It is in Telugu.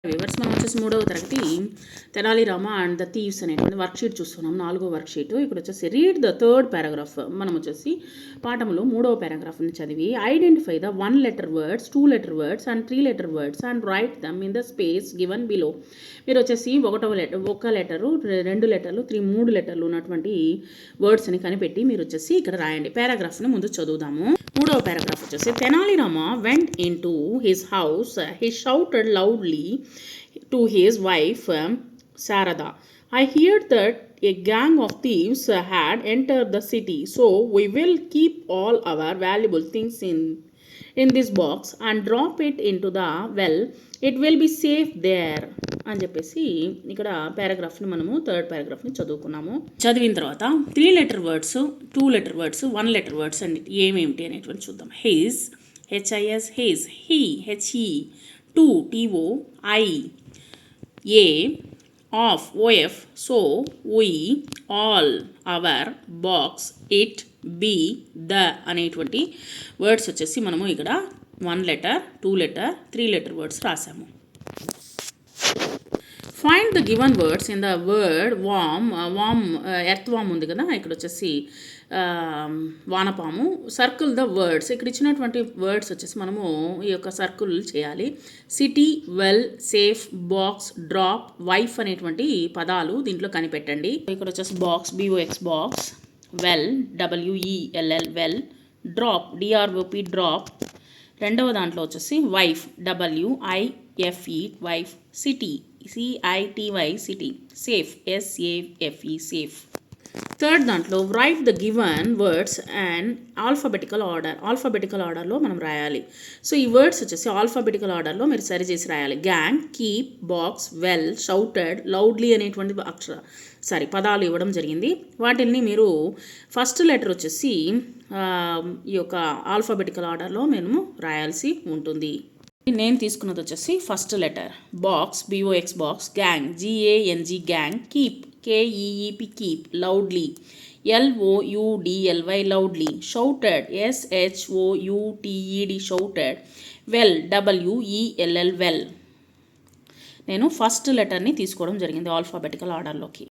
వ్యూవర్స్ మనం వచ్చేసి 3వ తరగతి Tenali Rama and the thieves అనేటువంటి వర్క్షీట్ చూస్తున్నాం. 4వ వర్క్షీట్. ఇక్కడ వచ్చేసి రీడ్ ద థర్డ్ పారాగ్రాఫ్. మనం వచ్చేసి పాఠంలో 3వ పారాగ్రాఫ్ని చదివి identify the 1 letter words, 2 letter words and 3 letter words and write them in the space given below. మీరు వచ్చేసి ఒక లెటరు, 2 లెటర్లు, 3 లెటర్లు ఉన్నటువంటి వర్డ్స్ని కనిపెట్టి మీరు వచ్చేసి ఇక్కడ రాయండి. పారాగ్రాఫ్ని ముందు చదువుదాము. 3వ పారాగ్రాఫ్ వచ్చేసి Tenali Rama went in to his house. He shouted loudly to his wife Sarada, I heard that a gang of thieves had entered the city, so we will keep all our valuable things in this box and drop it into the well. It will be safe there అని చెప్పేసి ఇక్కడ పారాగ్రాఫ్ని మనము థర్డ్ పారాగ్రాఫ్ని చదువుకున్నాము. చదివిన తర్వాత 3 letter words, 2 letter words, 1 letter words అండి ఏమేమిటి అనేటువంటి చూద్దాం. His, HIS, his, he, HE, to, TO, I, A, of, OF, so, we, all, our, box, it, be, the అనేటువంటి వర్డ్స్ వచ్చేసి మనము ఇక్కడ 1 letter, 2 letter, 3 letter వర్డ్స్ రాసాము. Find the given words in the word worm. Earthworm ఉంది కదా, ఇక్కడ వచ్చేసి వానపాము. Circle the words. ఇక్కడ ఇచ్చినటువంటి వర్డ్స్ వచ్చేసి మనము ఈ యొక్క సర్కిల్ చేయాలి. City, well, safe, box, drop, wife అనేటువంటి పదాలు దీంట్లో కనిపెట్టండి. ఇక్కడ వచ్చేసి box, BOX box, well, WELL well, drop, DROP drop. రెండవ దాంట్లో వచ్చేసి wife, WIFE wife, city, CITY city, safe, SAFE safe. Third దాంట్లో write the given words and alphabetical order. ఆల్ఫాబెటికల్ ఆర్డర్లో మనం రాయాలి. సో ఈ వర్డ్స్ వచ్చేసి ఆల్ఫాబెటికల్ ఆర్డర్లో మీరు సరి చేసి రాయాలి. Gang, keep, box, well, shouted, loudly అనేటువంటి పదాలు ఇవ్వడం జరిగింది. వాటిని మీరు ఫస్ట్ లెటర్ వచ్చేసి ఈ యొక్క ఆల్ఫాబెటికల్ ఆర్డర్లో మేము రాయాల్సి ఉంటుంది. నేను తీసుకున్నది వచ్చేసి first letter box, BOX box, gang, GANG gang, keep, KEEP keep, loudly, LOUDLY loudly, shouted, SHOUTED shouted, well, WELL well. నేను ఫస్ట్ లెటర్ని తీసుకోవడం జరిగింది ఆల్ఫాబెటికల్ ఆర్డర్లోకి.